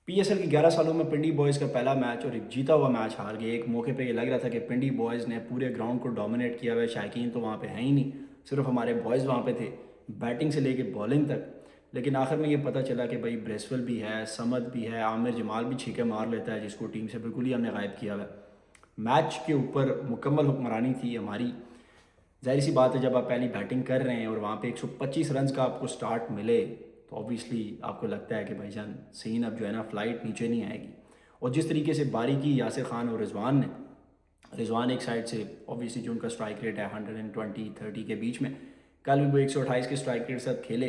PSL की 11 सालों में पिंडी बॉयज़ का पहला मैच और एक जीता हुआ मैच हार गए। एक मौके पे ये लग रहा था कि पिंडी बॉयज़ ने पूरे ग्राउंड को डोमिनेट किया हुआ है, शायकीन तो वहाँ पे हैं ही नहीं, सिर्फ हमारे बॉयज़ वहाँ पे थे, बैटिंग से लेके बॉलिंग तक। लेकिन आखिर में ये पता चला कि भाई ब्रेसवेल भी है, समद भी है, आमिर जमाल भी छीके मार लेता है, जिसको टीम से बिल्कुल ही हमने गायब किया हुआ है। मैच के ऊपर मुकम्मल हुक्मरानी थी हमारी। ज़ाहिर सी बात है, जब आप पहली बैटिंग कर रहे हैं और वहाँ पे 125 रन का आपको स्टार्ट मिले तो ऑब्वियसली आपको लगता है कि भाईजान सीन अब जो है ना फ्लाइट नीचे नहीं आएगी। और जिस तरीके से बारी की यासिर खान और रिजवान ने, रिजवान एक साइड से ऑब्वियसली जो उनका स्ट्राइक रेट है 120-130 के बीच में, कल भी वो 128 के स्ट्राइक रेट के साथ खेले।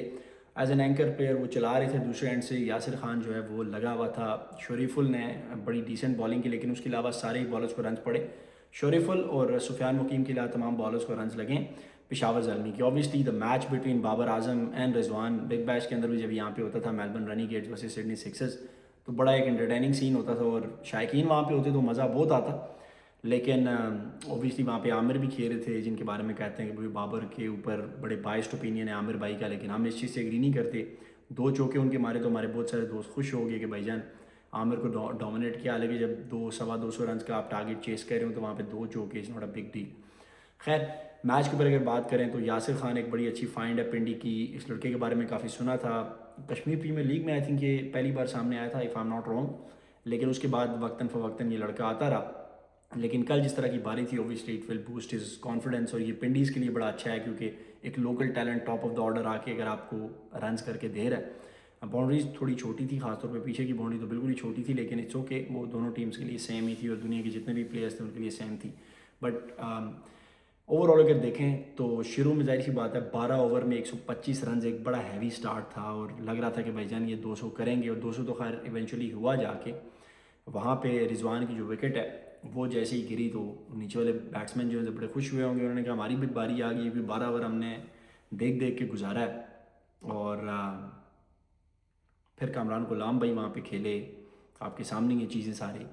एज एन एंकर प्लेयर वो चला रहे थे, दूसरे एंड से यासिर खान जो है वो लगा हुआ था। शरीफुल ने बड़ी डिसेंट बॉलिंग की, लेकिन उसके अलावा सारे ही बॉलर्स को रन पड़े। शरीफुल और सुफियान मुकीम के अलावा तमाम बॉलर्स को रन लगे पेशावर ज़ल्मी की। Obviously the match between Babar Azam and Rizwan Big Bash के अंदर भी जब यहाँ पे होता था, Melbourne Renegades versus Sydney Sixers, तो बड़ा एक एंटरटेनिंग सीन होता था और शायकीन वहाँ पे होते तो मज़ा बहुत आता। लेकिन ऑब्वियसली वहाँ पे आमिर भी खेल रहे थे, जिनके बारे में कहते हैं कि भाई बाबर के ऊपर बड़े बाइस्ड ओपिनियन है आमिर भाई का, लेकिन हम इस चीज़ से एग्री नहीं करते। दो चौके उनके मारे तो हमारे बहुत सारे दोस्त खुश हो गए कि भाईजान आमिर को डोमिनेट किया। हालांकि जब 200-250 रन का आप टारगेट चेस कर रहे हो तो वहाँ पे 2 चौके is not a big deal. खैर, मैच के ऊपर अगर बात करें तो यासिर खान एक बड़ी अच्छी फाइंड है पिंडी की। इस लड़के के बारे में काफ़ी सुना था, कश्मीर प्रीमियर लीग में आई थिंक ये पहली बार सामने आया था if I am not wrong, लेकिन उसके बाद वक्तन फ़वक्तन ये लड़का आता रहा। लेकिन कल जिस तरह की बारी थी obviously it will boost his confidence, और ये पिंडीज़ के लिए बड़ा अच्छा है क्योंकि एक local talent top of the order आके अगर आपको रन्स करके दे रहा है। बाउंड्रीज थोड़ी छोटी थी, खासतौर पे पीछे की बाउंड्री तो बिल्कुल ही छोटी थी, लेकिन इट्स ओके, वो दोनों टीम्स के लिए सेम ही थी और दुनिया के जितने भी प्लेयर्स थे उनके लिए सेम थी। बट ओवरऑल अगर देखें तो शुरू में ज़ाहिर सी बात है 12 ओवर में 125 रन एक बड़ा हैवी स्टार्ट था और लग रहा था कि भाईजान ये 200 करेंगे, और 200 तो खैर इवेंचुअली हुआ जाके। वहाँ पे रिजवान की जो विकेट है वो जैसे ही गिरी तो नीचे वाले बैट्समैन जो है बड़े खुश हुए होंगे, उन्होंने कहा हमारी भी बारी आ गई, भी 12 ओवर हमने देख देख के गुजारा है। और फिर कामरान गुलाम भाई वहाँ पे खेले, आपके सामने ये चीज़ें सारी।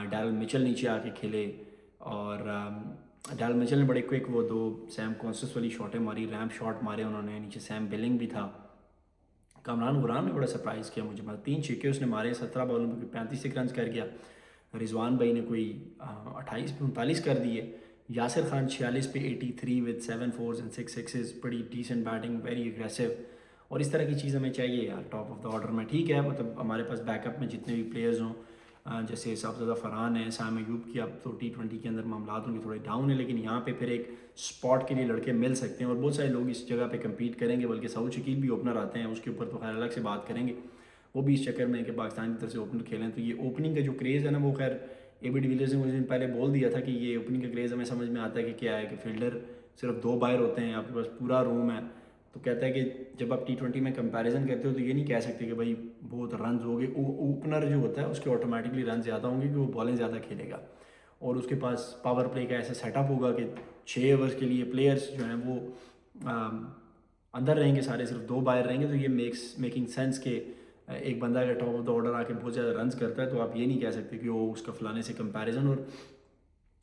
डैरल मिचेल नीचे आके खेले और डैरल मिचेल ने बड़े क्विक वो 2 सैम कॉन्सस वाली शॉटें मारी, रैम्प शॉट मारे उन्होंने, नीचे सैम बिलिंग भी था। कामरान गुलाम ने बड़ा सरप्राइज़ किया मुझे, मतलब 3 छक्के उसने मारे, 17 बॉलों में 35 रन कर गया। रिजवान भाई ने कोई 28 पे 39 कर दिए। यासिर खान 46 पे 83 विद 7 फोर्स एंड 6 सिक्सेस, बड़ी डिसेंट बैटिंग, वेरी एग्रेसिव। और इस तरह की चीज़ हमें चाहिए यार टॉप ऑफ द ऑर्डर में। ठीक है, मतलब हमारे पास बैकअप में जितने भी प्लेयर्स हों, जैसे सबसे फ़रहान है, साम अयूब की अब तो T20 के अंदर मामलात उनके थोड़े डाउन है, लेकिन यहाँ पे फिर एक स्पॉट के लिए लड़के मिल सकते हैं और बहुत सारे लोग इस जगह पे कम्पीट करेंगे। बल्कि सऊद शकील भी ओपनर आते हैं, उसके ऊपर तो खैर अलग से बात करेंगे, वो भी इस चक्कर में कि पाकिस्तान की तरफ से ओपनर खेलें। तो ये ओपनिंग का जो क्रेज़ है ना, वो खैर AB डिविलियर्स ने कुछ दिन पहले बोल दिया था कि ये ओपनिंग का क्रेज़ हमें समझ में आता है कि क्या है, कि फील्डर सिर्फ 2 बायर होते हैं, आपके पास पूरा रूम है। तो कहता है कि जब आप T20 में कंपैरिजन करते हो तो ये नहीं कह सकते कि भाई बहुत रन हो गए, ओपनर जो होता है उसके ऑटोमेटिकली रन ज़्यादा होंगे कि वो बॉलिंग ज़्यादा खेलेगा और उसके पास पावर प्ले का ऐसा सेटअप होगा कि 6 ओवर्स के लिए प्लेयर्स जो हैं वो अंदर रहेंगे, सारे सिर्फ 2 बाहर रहेंगे। तो ये मेकिंग सेंस कि एक बंदा अगर टॉप ऑफ द ऑर्डर आके बहुत ज़्यादा रन करता है तो आप ये नहीं कह सकते कि वो उसका फलाने से कंपैरिजन। और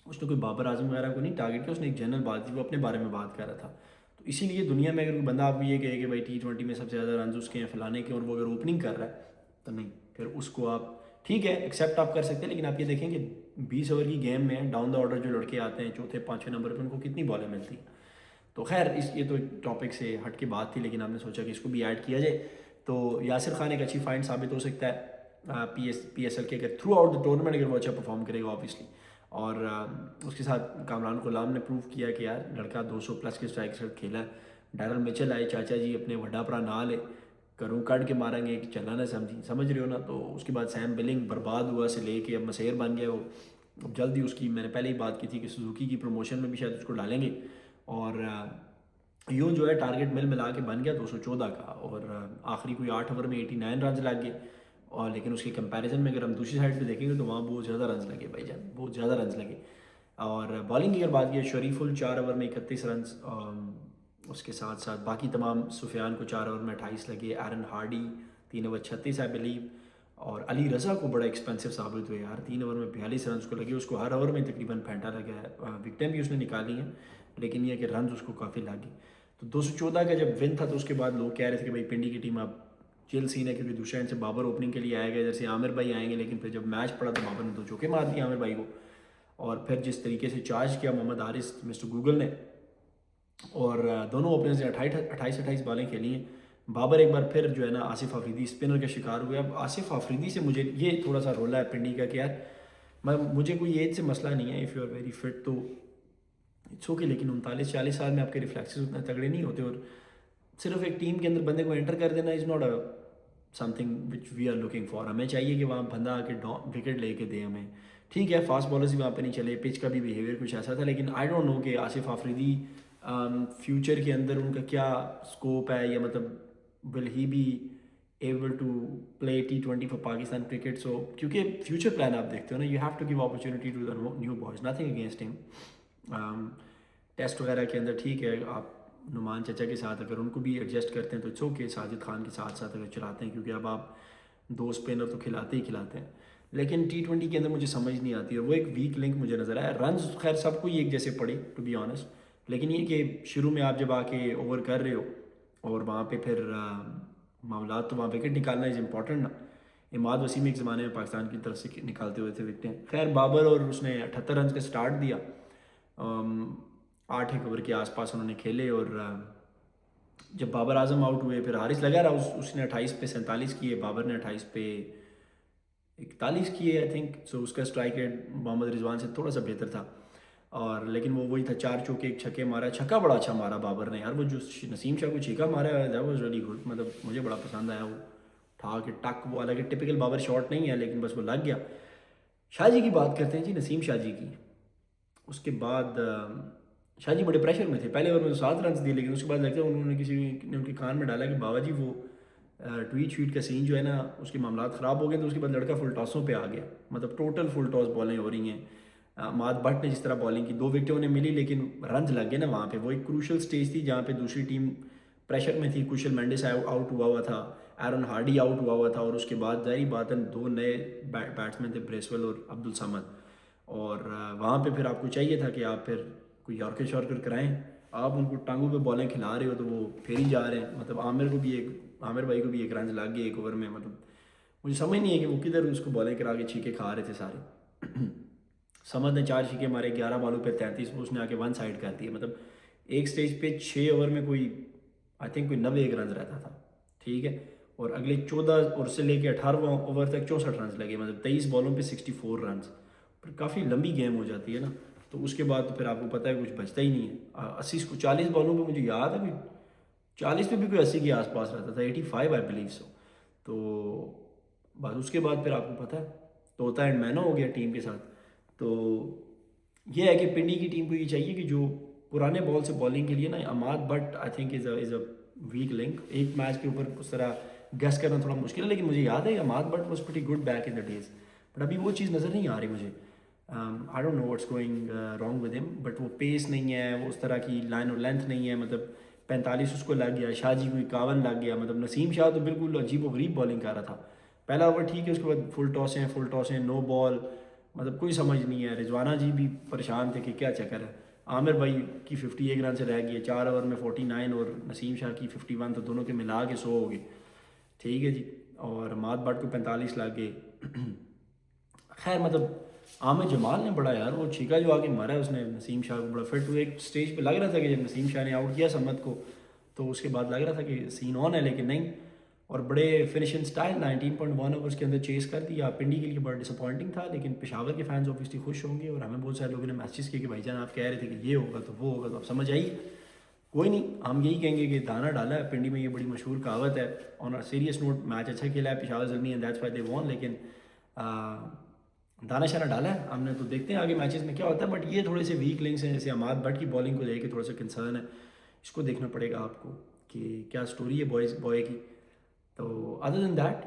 उसने कोई बाबर आजम वगैरह को नहीं टारगेट किया, उसने एक जनरल बात थी, वो अपने बारे में बात कर रहा था। तो इसीलिए दुनिया में अगर कोई बंदा आपको ये कहे कि भाई T20 में सबसे ज़्यादा रन उसके हैं फलाने के, और वो अगर ओपनिंग कर रहा है तो नहीं, फिर उसको आप ठीक है एक्सेप्ट आप कर सकते हैं। लेकिन आप ये देखें कि 20 ओवर की गेम में डाउन द ऑर्डर जो लड़के आते हैं चौथे पाँचवें नंबर पर, उनको कितनी बॉलें मिलती हैं। तो खैर ये तो एक टॉपिक से हट के बात थी, लेकिन हमने सोचा कि इसको भी ऐड किया जाए। तो यासिर खान एक अच्छी फाइंड साबित हो सकता है PSL के, अगर थ्रू आउट द टूर्नामेंट अगर वो अच्छा परफॉर्म करेगा ऑब्वियसली। और उसके साथ कामरान गुलाम ने प्रूव किया कि यार लड़का 200 प्लस के स्ट्राइक से खेला है। डैरल मिचेल आए, चाचा जी अपने वड्डा भरा ना ले, करूँ काट के मारेंगे, चलना ना समझ रहे हो ना। तो उसके बाद सैम बिलिंग बर्बाद हुआ से लेके अब मसेर बन गया वो। अब जल्दी उसकी मैंने पहले ही बात की थी कि सुजुकी की प्रमोशन में भी शायद उसको डालेंगे। और यूँ जो है टारगेट मिल मिला के बन गया 214 का, और आखिरी कोई 8 ओवर में 89 रन लग गए। और लेकिन उसके कंपैरिजन में अगर हम दूसरी साइड पे देखेंगे तो वहाँ बहुत ज़्यादा रन लगे भाईजान, बहुत ज़्यादा रन लगे। और बॉलिंग की अगर बात की, शरीफुल 4 ओवर में 31 रन, उसके साथ साथ बाकी तमाम, सुफियान को 4 ओवर में 28 लगे, एरन हार्डी 3 ओवर 36 आई बिलीव, और अली रज़ा को बड़ा एक्सपेंसिव साबित हुए यार, 3 ओवर में 42 रन को लगे। उसको हर ओवर में तकरीबन फेंटा लगा है, विकटें भी उसने निकाली हैं, लेकिन ये कि रन उसको काफ़ी लगे। तो 214 का जब विन था तो उसके बाद लोग कह रहे थे कि भाई पिंडी की टीम अब चिल सीन है क्योंकि दूसरे एंड से बाबर ओपनिंग के लिए आएगा, इधर से आमिर भाई आएंगे, लेकिन फिर जब मैच पड़ा तो बाबर ने 2 चौके मार दिए आमिर भाई को। और फिर जिस तरीके से चार्ज किया मोहम्मद हारिस मिस्टर गूगल ने, और दोनों ओपनर्स ने 28 बॉलें खेली हैं। बाबर एक बार फिर जो है ना आसिफ अफरीदी स्पिनर का शिकार हुए। अब आसिफ अफरीदी से मुझे ये थोड़ा सा रोला है पिंडी का कि यार मुझे कोई एज से मसला नहीं है, if you are very fit तो इट्स ओके, लेकिन 39-40 साल में आपके रिफ्लेक्सेस उतने तगड़े नहीं होते, और सिर्फ एक टीम के अंदर बंदे को एंटर कर देना is not a something which we are looking for. हमें चाहिए कि वहाँ बंदा आके विकेट लेके दे हमें। ठीक है, फास्ट बॉलर्स भी वहाँ पे नहीं चले, पिच का भी बिहेवियर कुछ ऐसा था, लेकिन आई डोंट नो कि आसिफ आफरीदी फ्यूचर के अंदर उनका क्या स्कोप है, या मतलब will he be able to play T20 for Pakistan cricket. So क्योंकि फ्यूचर प्लान आप देखते हो ना, you have to give opportunity to the new boys, nothing against him. Test वगैरह के अंदर ठीक है, आप नुमान चचा के साथ अगर उनको भी एडजस्ट करते हैं तो इट्स ओके, साजिद खान के साथ साथ अगर चलाते हैं, क्योंकि अब आप 2 स्पिनर तो खिलाते ही खिलाते हैं। लेकिन T20 के अंदर मुझे समझ नहीं आती, और वो एक वीक लिंक मुझे नज़र आया। रन्स खैर सबको ही एक जैसे पड़े टू बी ऑनेस्ट, लेकिन ये कि शुरू में आप जब आके ओवर कर रहे हो और वहाँ पे फिर मामला तो वहाँ विकेट निकालना इज़ इम्पॉर्टेंट ना। इमाद वसीम एक ज़माने में पाकिस्तान की तरफ से निकालते हुए थे विकटें। खैर बाबर और उसने 78 रन का स्टार्ट दिया, 8 ओवर के आसपास उन्होंने खेले, और जब बाबर आजम आउट हुए फिर हारिस लगा रहा, उसने 28 पे 47 किए, बाबर ने 28 पे 41 किए आई थिंक। सो उसका स्ट्राइक रेट मोहम्मद रिजवान से थोड़ा सा बेहतर था, और लेकिन वो वही था, 4 चौके 1 छक्के मारा। छक्का बड़ा अच्छा मारा बाबर ने यार, वो जो नसीम शाह को छक्का मारा है दैट वाज रियली गुड, मतलब मुझे बड़ा पसंद आया वो ठा के टक। वो हालांकि टिपिकल बाबर शॉट नहीं है, लेकिन बस वो लग गया। शाह जी की बात करते हैं जी, नसीम शाह जी की। उसके बाद शाह जी बड़े प्रेशर में थे, पहले ओवर में 7 रन दिए, लेकिन उसके बाद लगता है उन्होंने किसी ने उनके कान में डाला कि बाबा जी वो ट्वीट शीट का सीन जो है ना उसके मामला ख़राब हो गए, तो उसके बाद लड़का फुल टॉसों पे आ गया, मतलब टोटल फुल टॉस बॉलें हो रही हैं। माद भट्ट ने जिस तरह बॉलिंग की, 2 विकेटें उन्हें मिली, लेकिन रन लग गए ना वहाँ पे। वो एक क्रूशल स्टेज थी जहाँ पे दूसरी टीम प्रेशर में थी। कुशल मेंडिस आउट हुआ था, एरन हार्डी आउट हुआ था, और उसके बाद जारी बात है 2 नए बैट्समैन थे, ब्रेसवेल और अब्दुल समद। और वहाँ पे फिर आपको चाहिए था कि आप फिर कोई यॉर्कर शॉर्कर कराएं। आप उनको टांगों पे बॉलें खिला रहे हो तो वो फिर ही जा रहे हैं। मतलब आमिर भाई को भी 1 रन लग गए 1 ओवर में। मतलब मुझे समझ नहीं है कि वो किधर उसको बॉलें करा के छीके खा रहे थे सारे। समद ने 4 छीके मारे 11 बॉलों पे 33, उसने आके 1 साइड कर दिया। मतलब एक स्टेज पे 6 ओवर में कोई आई थिंक कोई 91 रन रहता था, ठीक है, और अगले 14 ओवर से लेके 18 ओवर तक 64 रन लगे, मतलब 23 बॉलों पे 64 रन। पर काफ़ी लंबी गेम हो जाती है ना, तो उसके बाद तो फिर आपको पता है कुछ बचता ही नहीं है। 80 को 40 बॉलों पे मुझे याद है कि 40 पे भी कोई 80 के आसपास रहता था, 85 आई बिलीव सो। तो बस उसके बाद फिर आपको पता है तोता एंड मैनो हो गया टीम के साथ। तो ये है कि पिंडी की टीम को ये चाहिए कि जो पुराने बॉल से बॉलिंग के लिए ना, Imad but I think is a weak link. एक मैच के ऊपर उस तरह गेस करना थोड़ा मुश्किल है, लेकिन मुझे याद है Imad but was pretty good back in the days, but अभी वो चीज़ नज़र नहीं आ रही मुझे। I don't know what's going wrong with him, but वो पेस नहीं है, वो उस तरह की लाइन और लेंथ नहीं है। मतलब 45 उसको लग गया, शाह जी को 51 लग गया। मतलब नसीम शाह तो बिल्कुल अजीब व गरीब बॉलिंग कर रहा था। पहला ओवर ठीक है, उसके बाद फुल टॉस हैं, नो बॉल, मतलब कोई समझ नहीं है। रिजवाना जी भी परेशान थे कि क्या चक्कर है। आमिर भाई की 51 रन से रह गई है, 4 ओवर में 49, और नसीम शाह की 51, तो दोनों के मिला के 100 हो गए, ठीक है जी। और माद बट को 45 लग गए। खैर मतलब आमिर जमाल ने बड़ा यार वो छीका जो आके मारा है उसने नसीम शाह को, बड़ा फिट हुए। एक स्टेज पे लग रहा था कि जब नसीम शाह ने आउट किया समत को, तो उसके बाद लग रहा था कि सीन ऑन है, लेकिन नहीं। और बड़े फिनिशिंग स्टाइल 19.1 ओवर्स के अंदर चेस कर दिया। पिंडी के लिए बड़ा डिसअपॉइंटिंग था, लेकिन पेशावर के फैंस ऑब्वियसली खुश होंगे, और हमें बहुत सारे लोगों ने मैसेज किए कि भाईजान आप कह रहे थे कि ये होगा तो वो होगा, तो आप समझ आइए। कोई नहीं, हम यही कहेंगे कि दाना डाला है पिंडी में, ये बड़ी मशहूर कहावत है। On a serious not match अच्छा खेला है Peshawar Zalmi and that's why they won, लेकिन दाना शाना डाला है हमने, तो देखते हैं आगे मैचेस में क्या होता है। बट ये थोड़े से वीक लिंक्स हैं, जैसे अमाद भट्ट की बॉलिंग को लेकर थोड़ा सा कंसर्न है, इसको देखना पड़ेगा आपको कि क्या स्टोरी है बॉय की। तो अदर देन दैट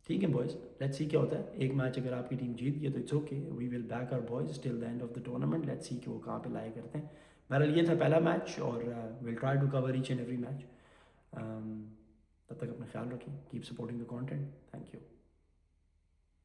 ठीक है बॉयज़, लेट्स सी क्या होता है। एक मैच अगर आपकी टीम जीत गई तो it's okay, we will back our boys till the end of the tournament. Let's see कि वो कहाँ पे लाए करते हैं। बहरहाल ये था पहला मैच, और will try to cover each and every match. तब तक अपना ख्याल रखें, keep supporting the content, thank you.